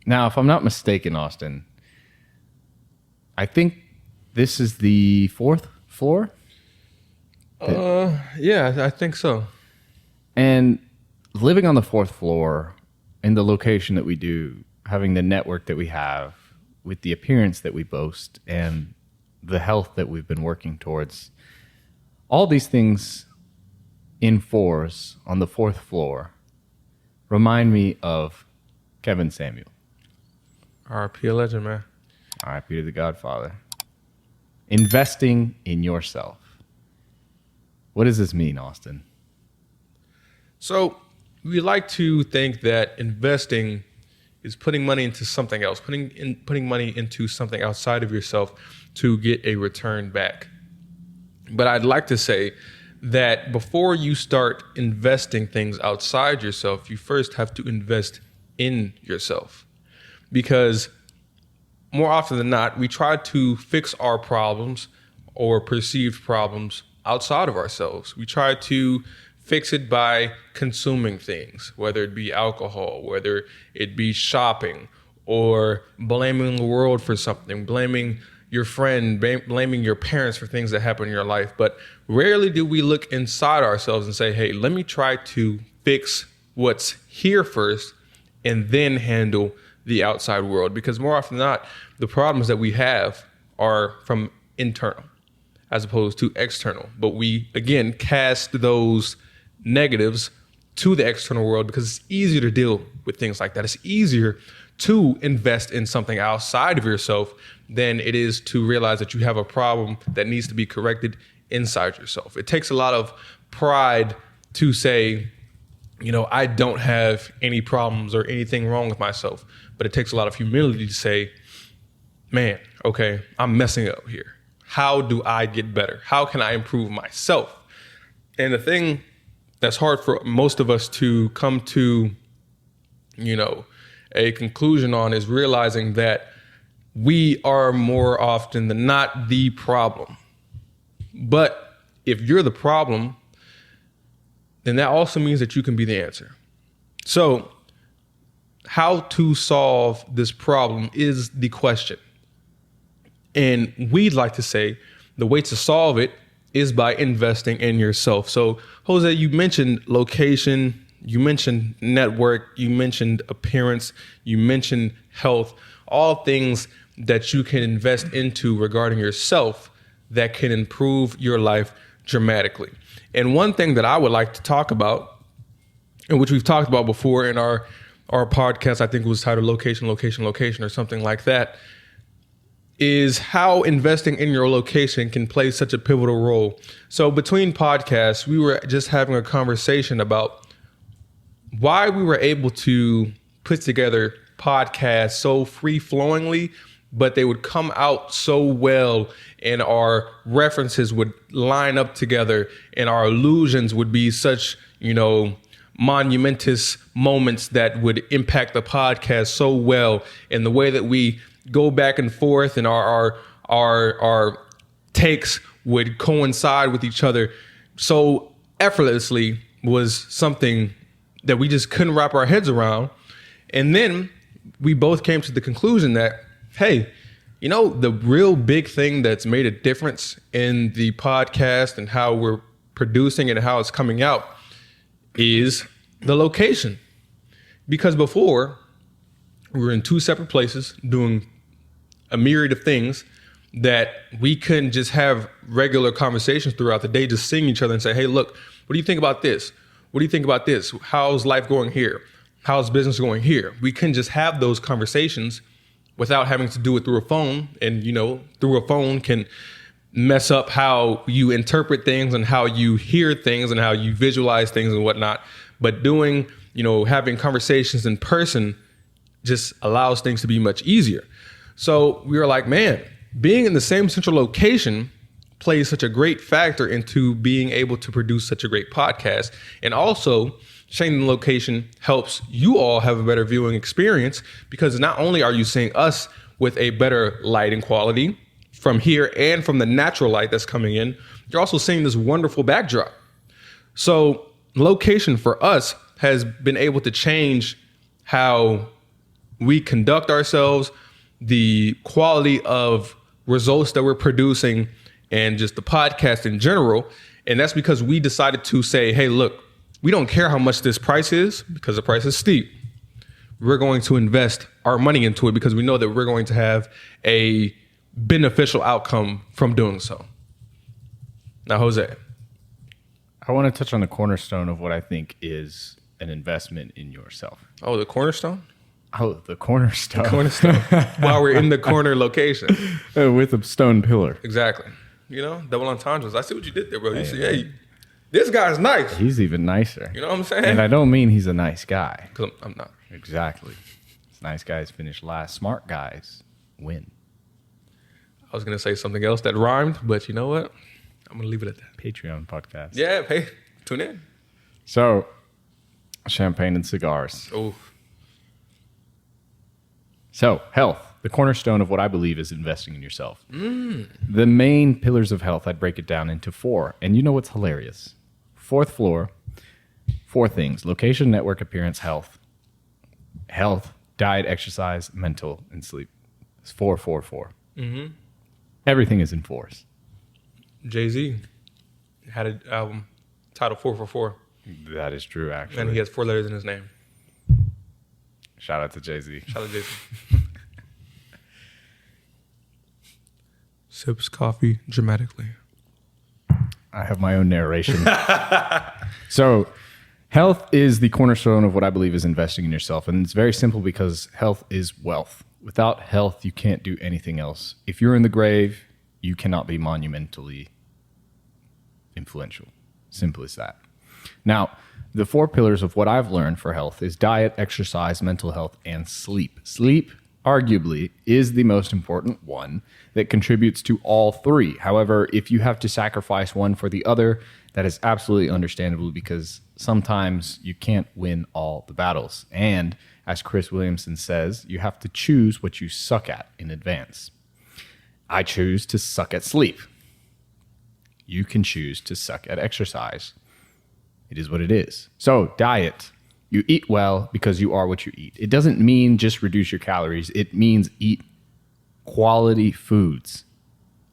Now, if I'm not mistaken, Austin, I think this is the 4th floor. Yeah, I think so. And living on the 4th floor in the location that we do, having the network that we have, with the appearance that we boast and the health that we've been working towards, all these things in fours on the 4th floor remind me of Kevin Samuel. R.I.P. a legend, man. R.I.P. to the Godfather. Investing in yourself. What does this mean, Austin? So we like to think that investing is putting money into something else, putting money into something outside of yourself to get a return back. But I'd like to say that before you start investing things outside yourself, you first have to invest in yourself. Because more often than not, we try to fix our problems or perceived problems outside of ourselves. We try to fix it by consuming things, whether it be alcohol, whether it be shopping, or blaming the world for something, blaming your friend, blaming your parents for things that happen in your life. But rarely do we look inside ourselves and say, hey, let me try to fix what's here first and then handle the outside world. Because more often than not, the problems that we have are from internal as opposed to external. But we, again, cast those negatives to the external world because it's easier to deal with things like that. It's easier to invest in something outside of yourself than it is to realize that you have a problem that needs to be corrected inside yourself. It takes a lot of pride to say, you know, I don't have any problems or anything wrong with myself. But it takes a lot of humility to say, man, okay, I'm messing up here. How do I get better? How can I improve myself? And the thing that's hard for most of us to come to, you know, a conclusion on is realizing that we are more often than not the problem. But if you're the problem, then that also means that you can be the answer. So how to solve this problem is the question. And we'd like to say the way to solve it is by investing in yourself. So, Jose, you mentioned location, you mentioned network, you mentioned appearance, you mentioned health, all things that you can invest into regarding yourself that can improve your life dramatically. And one thing that I would like to talk about, and which we've talked about before in our podcast, I think it was titled Location or something like that, is how investing in your location can play such a pivotal role. So between podcasts, we were just having a conversation about why we were able to put together podcasts so free-flowingly, but they would come out so well and our references would line up together and our allusions would be such, you know, monumentous moments that would impact the podcast so well, and the way that we go back and forth and our takes would coincide with each other so effortlessly was something that we just couldn't wrap our heads around. And then we both came to the conclusion that, hey, you know, the real big thing that's made a difference in the podcast and how we're producing and how it's coming out is the location. Because before, we were in two separate places doing a myriad of things that we couldn't just have regular conversations throughout the day, just seeing each other and say, hey, look, what do you think about this? What do you think about this? How's life going here? How's business going here? We couldn't just have those conversations without having to do it through a phone. And, you know, through a phone can mess up how you interpret things and how you hear things and how you visualize things and whatnot. But doing, you know, having conversations in person just allows things to be much easier. So we were like, man, being in the same central location plays such a great factor into being able to produce such a great podcast. And also, changing the location helps you all have a better viewing experience, because not only are you seeing us with a better lighting quality from here and from the natural light that's coming in, you're also seeing this wonderful backdrop. So location for us has been able to change how we conduct ourselves, the quality of results that we're producing, and just the podcast in general. And that's because we decided to say, hey, look, we don't care how much this price is because the price is steep. We're going to invest our money into it because we know that we're going to have a beneficial outcome from doing so. Now, Jose. I want to touch on the cornerstone of what I think is an investment in yourself. Oh, the cornerstone? Oh, the cornerstone. Cornerstone. While we're in the corner location. With a stone pillar. Exactly. You know, double entendres. I see what you did there, bro. You see, hey, this guy's nice. He's even nicer. You know what I'm saying? And I don't mean he's a nice guy. Because I'm not. Exactly. Nice guys finish last. Smart guys win. I was going to say something else that rhymed, but you know what? I'm going to leave it at that. Patreon podcast. Yeah, hey, tune in. So, champagne and cigars. Oh. So, health, the cornerstone of what I believe is investing in yourself. The main pillars of health, I'd break it down into 4. And you know what's hilarious? 4th floor, 4 things: location, network, appearance, health. Health, diet, exercise, mental, and sleep. It's 4, 4, 4. Mm-hmm. Everything is in 4s. Jay-Z had an album titled 444. That is true, actually. And he has 4 letters in his name. Shout out to Jay-Z. Shout out to Jay-Z. Sips coffee dramatically. I have my own narration. So, health is the cornerstone of what I believe is investing in yourself. And it's very simple because health is wealth. Without health, you can't do anything else. If you're in the grave, you cannot be monumentally influential. Simple as that. Now, the 4 pillars of what I've learned for health is diet, exercise, mental health, and sleep. Sleep, arguably, is the most important one that contributes to all 3. However, if you have to sacrifice one for the other, that is absolutely understandable because sometimes you can't win all the battles. And as Chris Williamson says, you have to choose what you suck at in advance. I choose to suck at sleep. You can choose to suck at exercise. It is what it is. So, diet. You eat well because you are what you eat. It doesn't mean just reduce your calories. It means eat quality foods.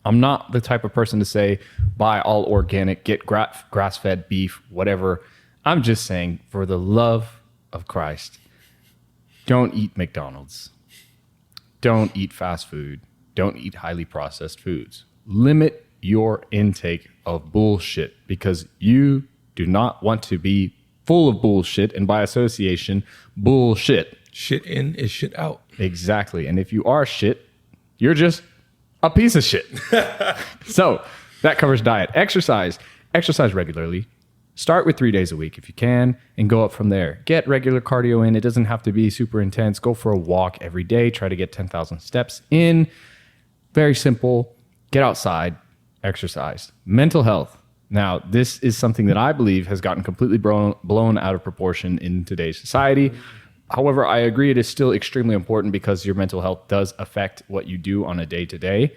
I'm not the type of person to say, buy all organic, get grass-fed beef, whatever. I'm just saying, for the love of Christ, don't eat McDonald's. Don't eat fast food. Don't eat highly processed foods. Limit your intake of bullshit because you do not want to be full of bullshit and by association, bullshit. Shit in is shit out. Exactly. And if you are shit, you're just a piece of shit. So that covers diet. Exercise. Exercise regularly. Start with 3 days a week if you can and go up from there. Get regular cardio in. It doesn't have to be super intense. Go for a walk every day. Try to get 10,000 steps in. Very simple. Get outside. Exercise. Mental health. Now, this is something that I believe has gotten completely blown out of proportion in today's society. However, I agree it is still extremely important because your mental health does affect what you do on a day-to-day.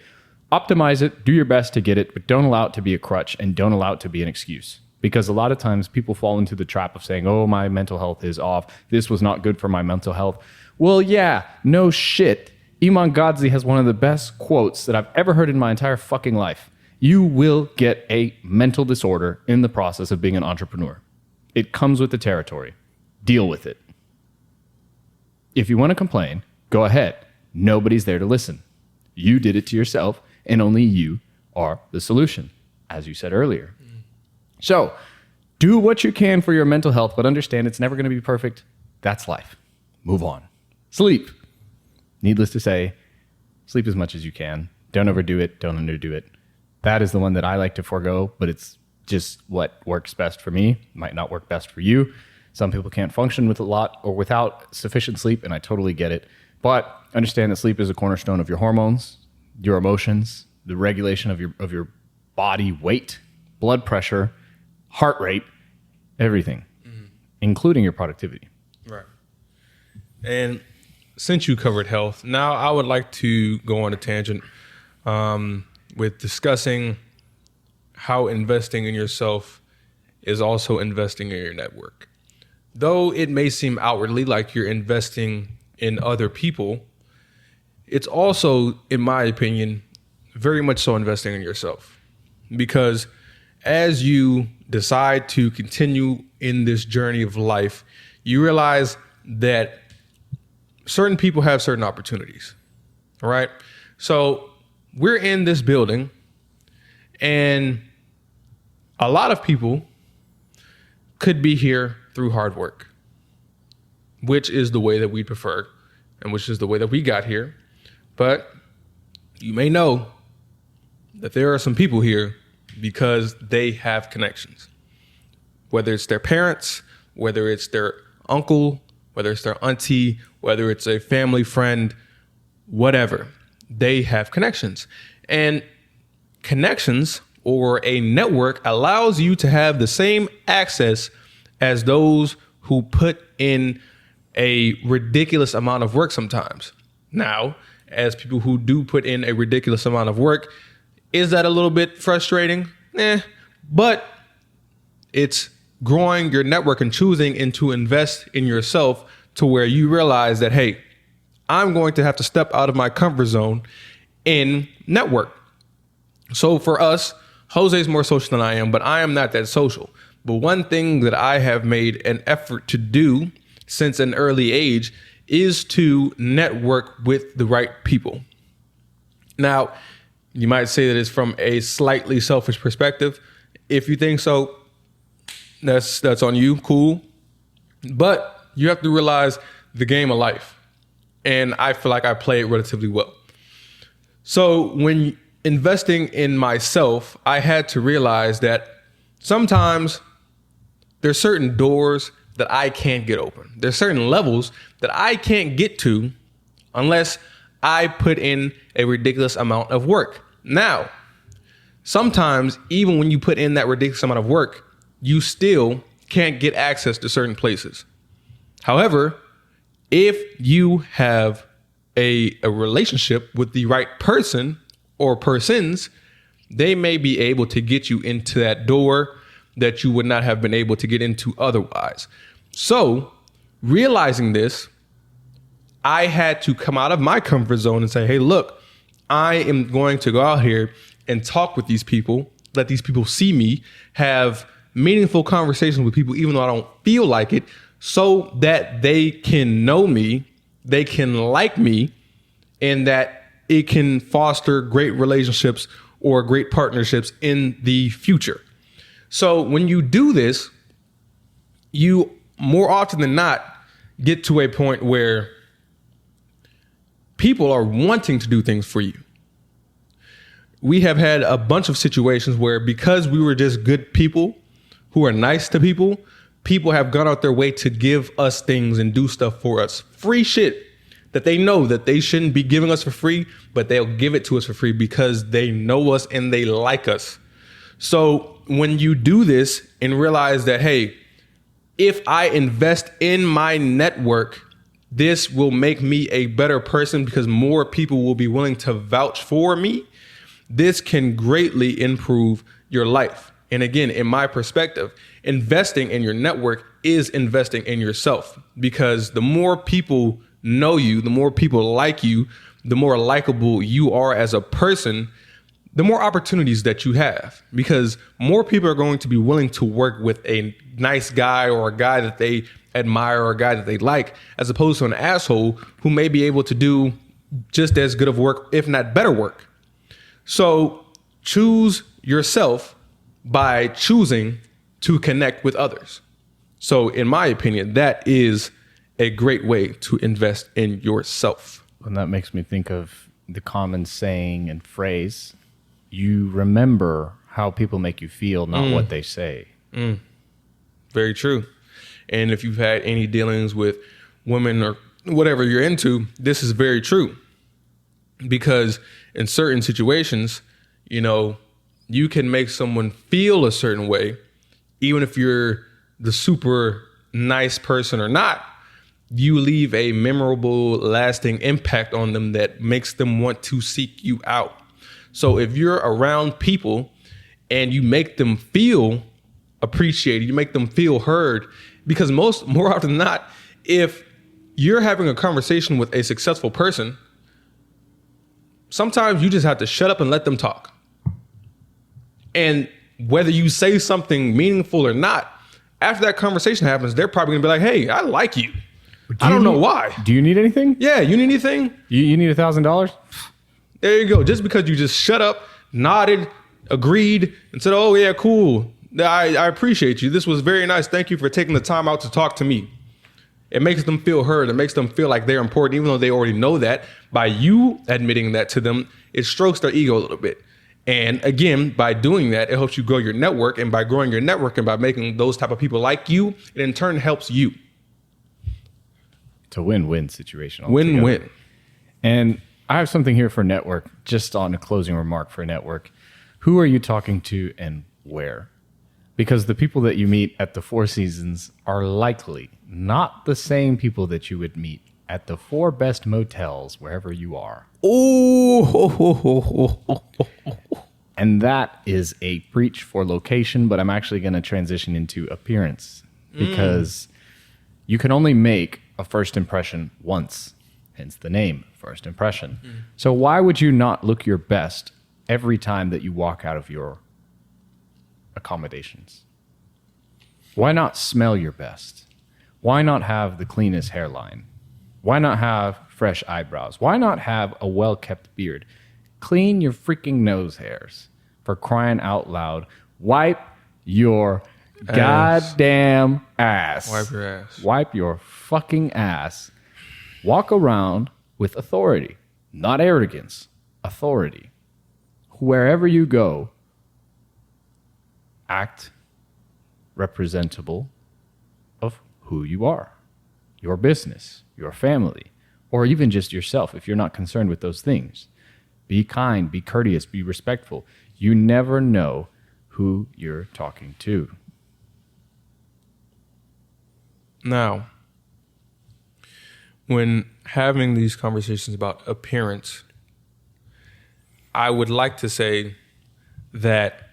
Optimize it. Do your best to get it, but don't allow it to be a crutch and don't allow it to be an excuse. Because a lot of times people fall into the trap of saying, oh, my mental health is off. This was not good for my mental health. Well, yeah, no shit. Iman Gadzhi has one of the best quotes that I've ever heard in my entire fucking life. You will get a mental disorder in the process of being an entrepreneur. It comes with the territory. Deal with it. If you want to complain, go ahead. Nobody's there to listen. You did it to yourself, and only you are the solution, as you said earlier. So, do what you can for your mental health, but understand it's never going to be perfect. That's life. Move on. Sleep. Needless to say, sleep as much as you can. Don't overdo it. Don't underdo it. That is the one that I like to forego, but it's just what works best for me. Might not work best for you. Some people can't function with a lot or without sufficient sleep, and I totally get it. But understand that sleep is a cornerstone of your hormones, your emotions, the regulation of your body weight, blood pressure, heart rate, everything, including your productivity. Right. And since you covered health, now I would like to go on a tangent with discussing how investing in yourself is also investing in your network. Though it may seem outwardly like you're investing in other people, it's also, in my opinion, very much so investing in yourself. Because as you decide to continue in this journey of life, you realize that certain people have certain opportunities. All right. So we're in this building, and a lot of people could be here through hard work, which is the way that we prefer and which is the way that we got here. But you may know that there are some people here because they have connections, whether it's their parents, whether it's their uncle, whether it's their auntie, whether it's a family friend, whatever. They have connections. And connections or a network allows you to have the same access as those who put in a ridiculous amount of work sometimes. Now, as people who do put in a ridiculous amount of work, is that a little bit frustrating? But it's growing your network and choosing and to invest in yourself to where you realize that, hey, I'm going to have to step out of my comfort zone in network. So for us, Jose's more social than I am, but I am not that social. But one thing that I have made an effort to do since an early age is to network with the right people. Now, you might say that it's from a slightly selfish perspective. If you think so, that's on you, cool. But you have to realize the game of life. And I feel like I play it relatively well. So when investing in myself, I had to realize that sometimes there's certain doors that I can't get open. There's certain levels that I can't get to unless I put in a ridiculous amount of work. Now, sometimes even when you put in that ridiculous amount of work, you still can't get access to certain places. However, if you have a relationship with the right person or persons, they may be able to get you into that door that you would not have been able to get into otherwise. So, realizing this, I had to come out of my comfort zone and say, hey, look, I am going to go out here and talk with these people, let these people see me, have meaningful conversations with people, even though I don't feel like it, so that they can know me, they can like me, and that it can foster great relationships or great partnerships in the future. So when you do this, you more often than not get to a point where people are wanting to do things for you. We have had a bunch of situations where because we were just good people who are nice to people, people have gone out their way to give us things and do stuff for us. Free shit that they know that they shouldn't be giving us for free, but they'll give it to us for free because they know us and they like us. So when you do this and realize that, hey, if I invest in my network, this will make me a better person because more people will be willing to vouch for me. This can greatly improve your life. And again, in my perspective, investing in your network is investing in yourself, because the more people know you, the more people like you, the more likable you are as a person, the more opportunities that you have, because more people are going to be willing to work with a nice guy or a guy that they admire or a guy that they like, as opposed to an asshole who may be able to do just as good of work, if not better work. So choose yourself by choosing to connect with others. So in my opinion, that is a great way to invest in yourself. And that makes me think of the common saying and phrase, you remember how people make you feel, not what they say. Very true. And if you've had any dealings with women or whatever you're into, this is very true. Because in certain situations, you know, you can make someone feel a certain way, even if you're the super nice person or not. You leave a memorable, lasting impact on them that makes them want to seek you out. So if you're around people and you make them feel appreciated, you make them feel heard, because more often than not, if you're having a conversation with a successful person, sometimes you just have to shut up and let them talk. And whether you say something meaningful or not, after that conversation happens, they're probably gonna be like, hey, I like you. I don't know why. Do you need anything? Yeah, you need anything? You need $1,000? There you go. Just because you just shut up, nodded, agreed, and said, oh yeah, cool. I appreciate you. This was very nice. Thank you for taking the time out to talk to me. It makes them feel heard. It makes them feel like they're important, even though they already know that. By you admitting that to them, it strokes their ego a little bit. And again, by doing that, it helps you grow your network. And by growing your network and by making those type of people like you, it in turn helps you. It's a win-win situation. Altogether. Win-win. And I have something here for network, just on a closing remark for network. Who are you talking to and where? Because the people that you meet at the Four Seasons are likely not the same people that you would meet at the 4 best motels wherever you are. Oh, and that is a preach for location, but I'm actually going to transition into appearance because you can only make a first impression once, hence the name, first impression. So why would you not look your best every time that you walk out of your accommodations? Why not smell your best? Why not have the cleanest hairline? Why not have fresh eyebrows? Why not have a well-kept beard? Clean your freaking nose hairs, for crying out loud. Wipe your goddamn ass. Wipe your ass. Wipe your fucking ass. Walk around with authority, not arrogance, authority. Wherever you go, act representable of who you are, your business, your family, or even just yourself if you're not concerned with those things. Be kind, be courteous, be respectful. You never know who you're talking to. Now, when having these conversations about appearance, I would like to say that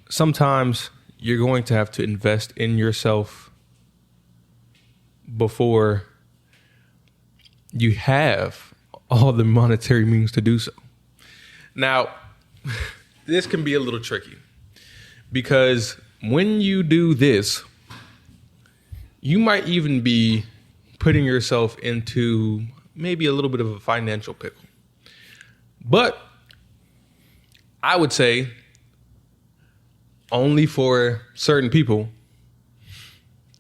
sometimes you're going to have to invest in yourself before you have all the monetary means to do so. Now, this can be a little tricky because when you do this, you might even be putting yourself into maybe a little bit of a financial pickle. But I would say only for certain people.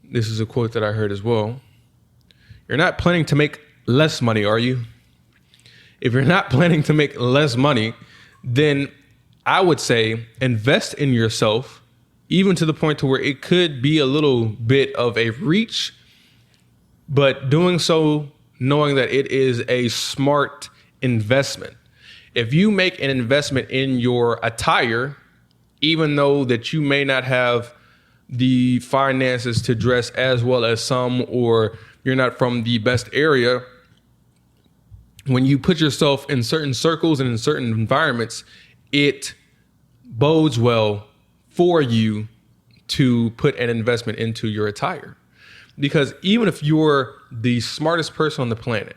This is a quote that I heard as well. You're not planning to make less money, are you? If you're not planning to make less money, then I would say invest in yourself, even to the point to where it could be a little bit of a reach, but doing so knowing that it is a smart investment. If you make an investment in your attire, even though that you may not have the finances to dress as well as some, or you're not from the best area, when you put yourself in certain circles and in certain environments, it bodes well for you to put an investment into your attire. Because even if you're the smartest person on the planet,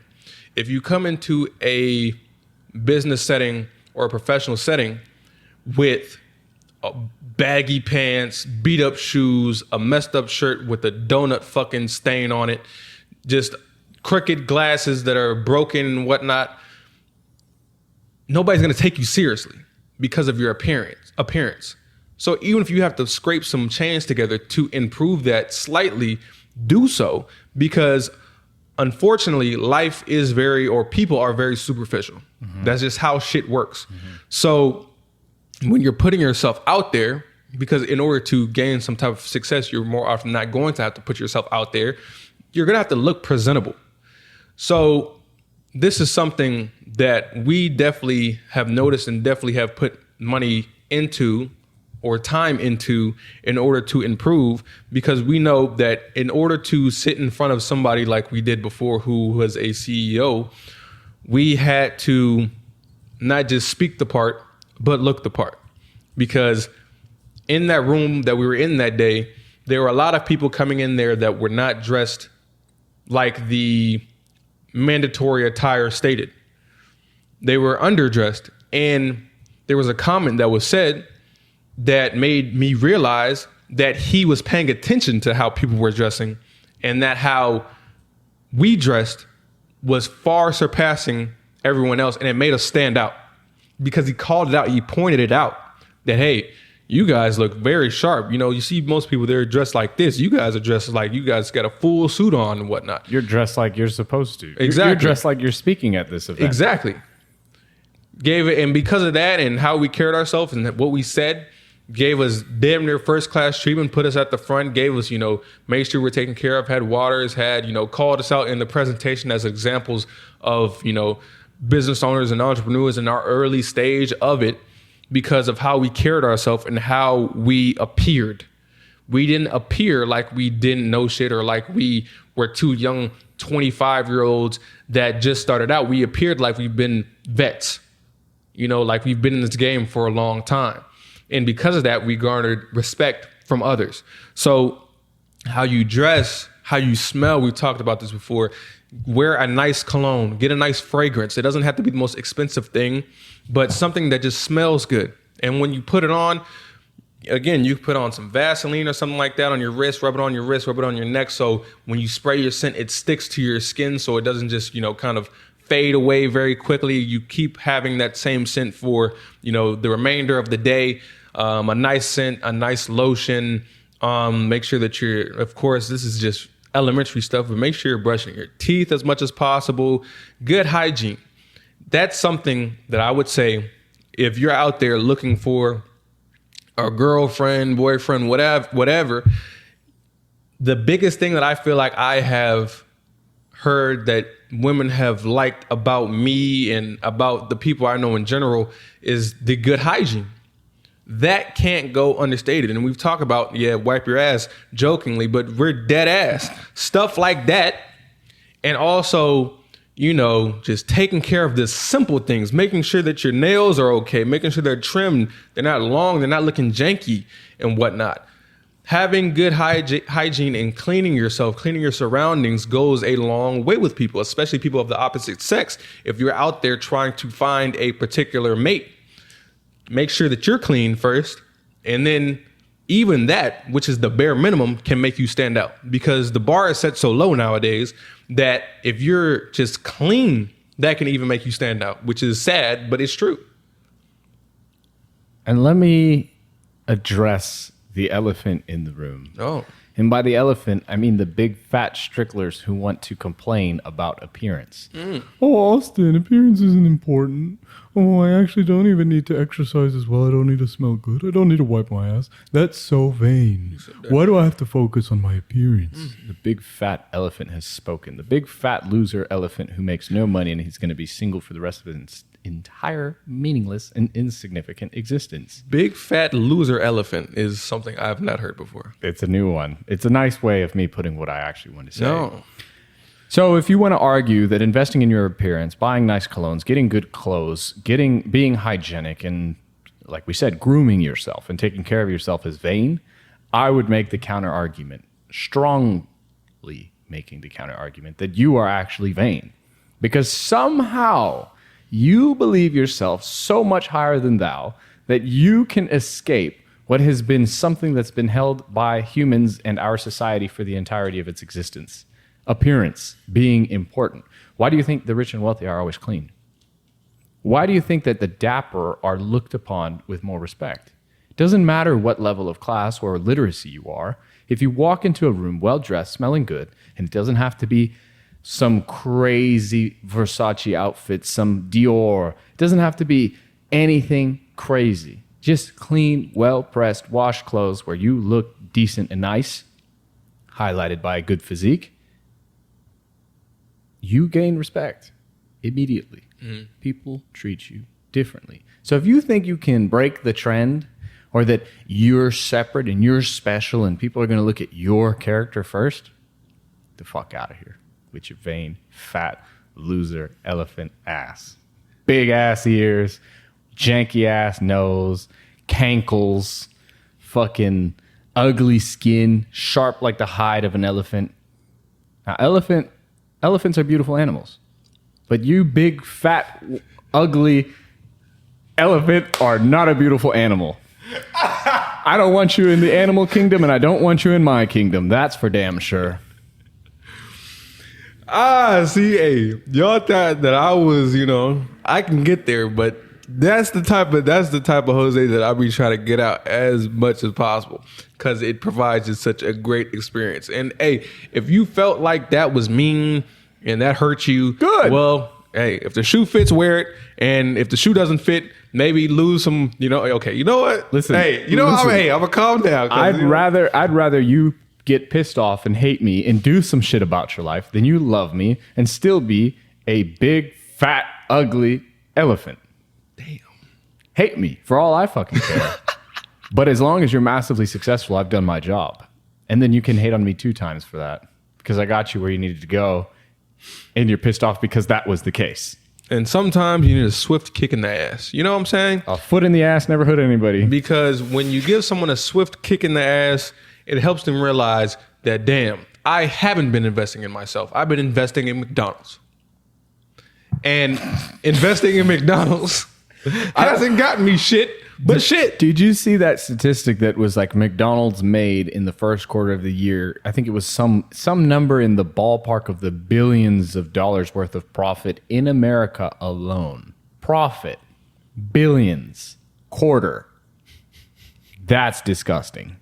if you come into a business setting or a professional setting with baggy pants, beat up shoes, a messed up shirt with a donut fucking stain on it, just crooked glasses that are broken and whatnot, nobody's going to take you seriously because of your appearance. So even if you have to scrape some change together to improve that slightly, do so, because unfortunately life is people are very superficial. Mm-hmm. That's just how shit works. Mm-hmm. So when you're putting yourself out there, because in order to gain some type of success, you're more often not going to have to put yourself out there. You're going to have to look presentable. So this is something that we definitely have noticed and definitely have put money into or time into in order to improve, because we know that in order to sit in front of somebody like we did before who was a CEO, we had to not just speak the part, but look the part. Because in that room that we were in that day, there were a lot of people coming in there that were not dressed like the mandatory attire stated. They were underdressed. And there was a comment that was said that made me realize that he was paying attention to how people were dressing, and that how we dressed was far surpassing everyone else. And it made us stand out because he called it out. He pointed it out that, hey, you guys look very sharp. You see most people, they're dressed like this. You guys are dressed like you guys got a full suit on and whatnot. You're dressed like you're supposed to. Exactly. You're dressed like you're speaking at this event. Exactly. And because of that and how we carried ourselves and what we said, gave us damn near first class treatment, put us at the front, gave us, made sure we're taken care of, had waters, had, called us out in the presentation as examples of, business owners and entrepreneurs in our early stage of it, because of how we carried ourselves and how we appeared. We didn't appear like we didn't know shit or like we were two young 25-year-olds that just started out. We appeared like we've been vets, like we've been in this game for a long time. And because of that, we garnered respect from others. So how you dress, how you smell, we've talked about this before. Wear a nice cologne, get a nice fragrance. It doesn't have to be the most expensive thing, but something that just smells good. And when you put it on, again, you put on some Vaseline or something like that on your wrist, rub it on your wrist, rub it on your neck. So when you spray your scent, it sticks to your skin so it doesn't just, kind of fade away very quickly. You keep having that same scent for, the remainder of the day. A nice scent, a nice lotion. Make sure that of course, this is just elementary stuff, but make sure you're brushing your teeth as much as possible. Good hygiene. That's something that I would say if you're out there looking for a girlfriend, boyfriend, whatever, the biggest thing that I feel like I have heard that women have liked about me and about the people I know in general is the good hygiene. That can't go understated. And we've talked about, wipe your ass jokingly, but we're dead ass. Stuff like that. And also, just taking care of the simple things, making sure that your nails are okay, making sure they're trimmed, they're not long, they're not looking janky and whatnot. Having good hygiene and cleaning yourself, cleaning your surroundings goes a long way with people, especially people of the opposite sex. If you're out there trying to find a particular mate, make sure that you're clean first, and then even that, which is the bare minimum, can make you stand out, because the bar is set so low nowadays that if you're just clean, that can even make you stand out, which is sad, but it's true. And let me address the elephant in the room. Oh. And by the elephant, I mean the big fat stricklers who want to complain about appearance. Oh, Austin, appearance isn't important. Oh, I actually don't even need to exercise as well. I don't need to smell good. I don't need to wipe my ass. That's so vain. Why do I have to focus on my appearance? The big fat elephant has spoken. The big fat loser elephant who makes no money and he's going to be single for the rest of his entire meaningless and insignificant existence. Big fat loser elephant is something I have not heard before. It's a new one. It's a nice way of me putting what I actually want to say. No. So if you want to argue that investing in your appearance, buying nice colognes, getting good clothes, being hygienic, and like we said, grooming yourself and taking care of yourself is vain, I would make the counter argument, strongly making the counter argument, that you are actually vain. Because somehow you believe yourself so much higher than thou that you can escape what has been something that's been held by humans and our society for the entirety of its existence. Appearance being important. Why do you think the rich and wealthy are always clean? Why do you think that the dapper are looked upon with more respect? It doesn't matter what level of class or literacy you are. If you walk into a room well-dressed, smelling good, and it doesn't have to be some crazy Versace outfit, some Dior. It doesn't have to be anything crazy. Just clean, well-pressed, washed clothes where you look decent and nice, highlighted by a good physique. You gain respect immediately. People treat you differently. So if you think you can break the trend, or that you're separate and you're special and people are going to look at your character first, get the fuck out of here with your vain, fat, loser, elephant ass. Big ass ears, janky ass nose, cankles, fucking ugly skin, sharp like the hide of an elephant. Now, elephants are beautiful animals, but you big, fat, ugly elephant are not a beautiful animal. I don't want you in the animal kingdom, and I don't want you in my kingdom. That's for damn sure. See, hey, y'all thought that I was, I can get there, but that's the type of Jose that I'll be trying to get out as much as possible because it provides just such a great experience. And hey, if you felt like that was mean and that hurt you, good. Well, hey, if the shoe fits, wear it, and if the shoe doesn't fit, maybe lose some. Okay, you know what? Listen, hey, I'm gonna calm down. I'd rather you get pissed off and hate me and do some shit about your life than you love me and still be a big, fat, ugly elephant. Damn. Hate me for all I fucking care. But as long as you're massively successful, I've done my job. And then you can hate on me 2 times for that because I got you where you needed to go and you're pissed off because that was the case. And sometimes you need a swift kick in the ass. You know what I'm saying? A foot in the ass never hurt anybody. Because when you give someone a swift kick in the ass, it helps them realize that, damn, I haven't been investing in myself. I've been investing in McDonald's. And investing in McDonald's hasn't gotten me shit, but shit. Did you see that statistic that was like McDonald's made in the first quarter of the year? I think it was some number in the ballpark of the billions of dollars worth of profit in America alone. Profit. Billions. Quarter. That's disgusting.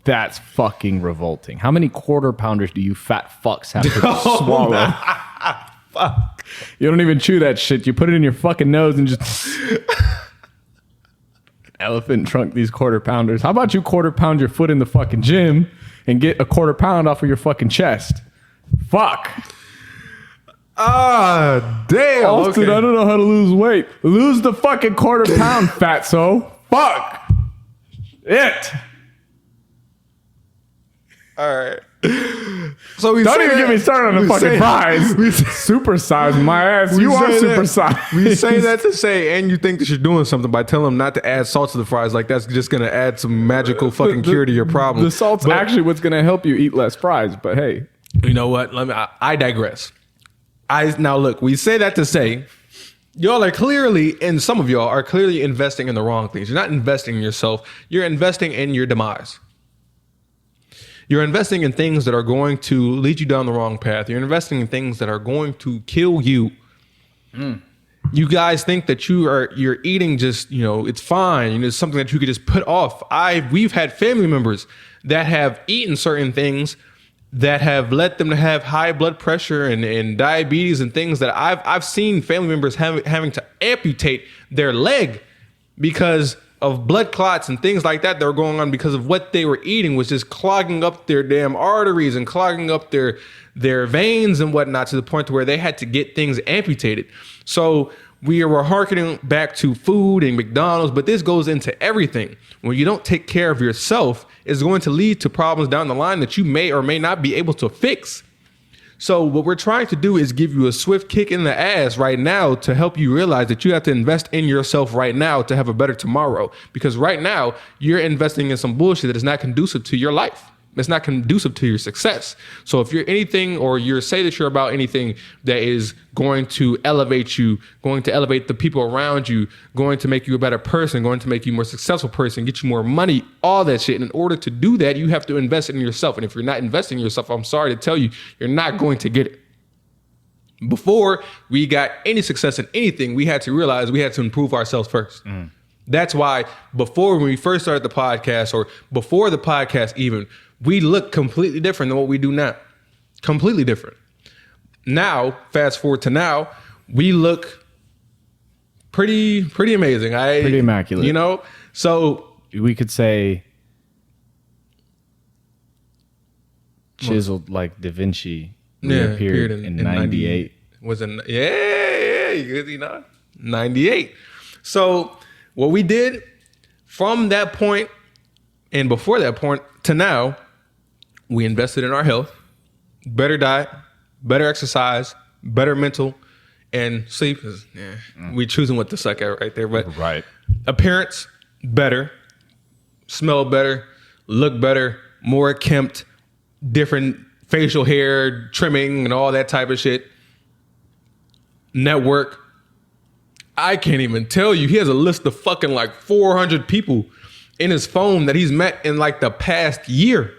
That's fucking revolting. How many quarter pounders do you fat fucks have to swallow? Fuck. You don't even chew that shit. You put it in your fucking nose and just... Elephant trunk these quarter pounders. How about you quarter pound your foot in the fucking gym and get a quarter pound off of your fucking chest? Fuck. Damn. Austin, Okay. I don't know how to lose weight. Lose the fucking quarter pound, fatso. Fuck. It. All right. So we Don't even get me started on the fucking fries. Super size my ass. You are super size. We say that to say, and you think that you're doing something by telling them not to add salt to the fries. Like that's just going to add some magical fucking cure to your problem. The salt's actually what's going to help you eat less fries. But hey, you know what? I digress. Now look, we say that to say, y'all are clearly, and some of y'all are clearly investing in the wrong things. You're not investing in yourself. You're investing in your demise. You're investing in things that are going to lead you down the wrong path. You're investing in things that are going to kill you. You guys think that you're eating just, it's fine. It's something that you could just put off. We've had family members that have eaten certain things that have led them to have high blood pressure and diabetes and things that I've seen family members having to amputate their leg because of blood clots and things like that were going on because of what they were eating was just clogging up their damn arteries and clogging up their veins and whatnot to the point to where they had to get things amputated. So we were hearkening back to food and McDonald's, but this goes into everything. When you don't take care of yourself, it's going to lead to problems down the line that you may or may not be able to fix. So what we're trying to do is give you a swift kick in the ass right now to help you realize that you have to invest in yourself right now to have a better tomorrow. Because right now you're investing in some bullshit that is not conducive to your life. It's not conducive to your success. So if you're anything or you say that you're about anything that is going to elevate you, going to elevate the people around you, going to make you a better person, going to make you a more successful person, get you more money, all that shit. And in order to do that, you have to invest in yourself. And if you're not investing in yourself, I'm sorry to tell you, you're not going to get it. Before we got any success in anything, we had to realize we had to improve ourselves first. That's why before when we first started the podcast or before the podcast even, we look completely different than what we do now. Completely different. Now, fast forward to now, we look pretty amazing. Pretty immaculate. So we could say chiseled like Da Vinci appeared in 98. Was in you 98. So what we did from that point and before that point to now, we invested in our health, better diet, better exercise, better mental, and sleep. We choosing what to suck at right there. But right. Appearance, better. Smell better. look better, more kempt, different facial hair trimming and all that type of shit. Network. I can't even tell you. He has a list of fucking like 400 people in his phone that he's met in like the past year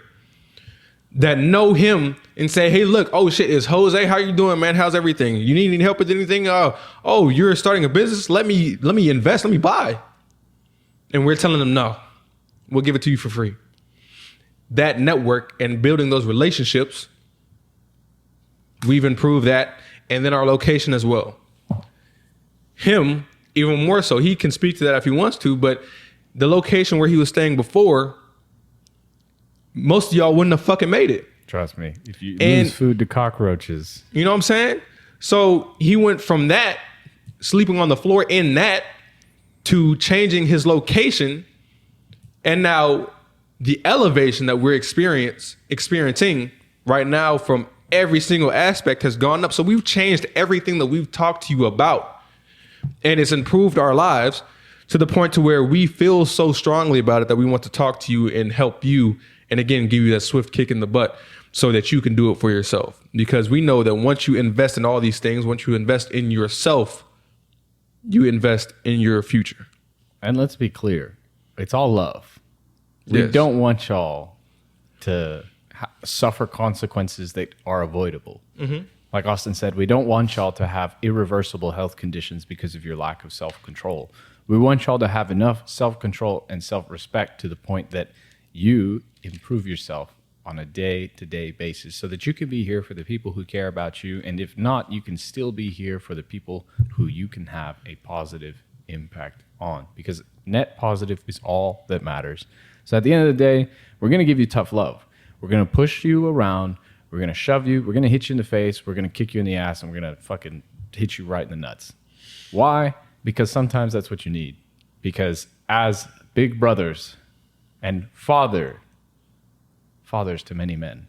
that know him and say, hey, look, oh shit, it's Jose. How you doing, man? How's everything? You need any help with anything? Oh, you're starting a business? Let me invest. Let me buy. And we're telling them, no, we'll give it to you for free. That network and building those relationships, we've improved that. And then our location as well. Him, even more so, he can speak to that if he wants to, but the location where he was staying before, most of y'all wouldn't have fucking made it. Trust me. If you lose food to cockroaches. You know what I'm saying? So he went from that, sleeping on the floor in that, to changing his location. And now the elevation that we're experiencing right now from every single aspect has gone up. So we've changed everything that we've talked to you about. And it's improved our lives to the point to where we feel so strongly about it that we want to talk to you and help you. And again, give you that swift kick in the butt so that you can do it for yourself. Because we know that once you invest in all these things, once you invest in yourself, you invest in your future. And let's be clear. It's all love. We don't want y'all to suffer consequences that are avoidable. Mm-hmm. Like Austin said, we don't want y'all to have irreversible health conditions because of your lack of self-control. We want y'all to have enough self-control and self-respect to the point that you improve yourself on a day-to-day basis so that you can be here for the people who care about you. And if not, you can still be here for the people who you can have a positive impact on, because net positive is all that matters. So at the end of the day, we're going to give you tough love. We're going to push you around. We're going to shove you. We're going to hit you in the face. We're going to kick you in the ass, and we're going to fucking hit you right in the nuts. Why? Because sometimes that's what you need. Because as big brothers and fathers to many men,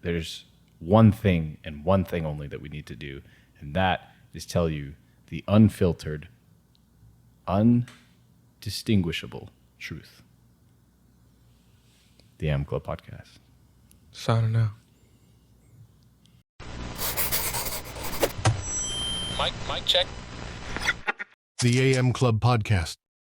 there's one thing and one thing only that we need to do, and that is tell you the unfiltered, undistinguishable truth. The AM Club Podcast. Signing out. Mic check. The AM Club Podcast.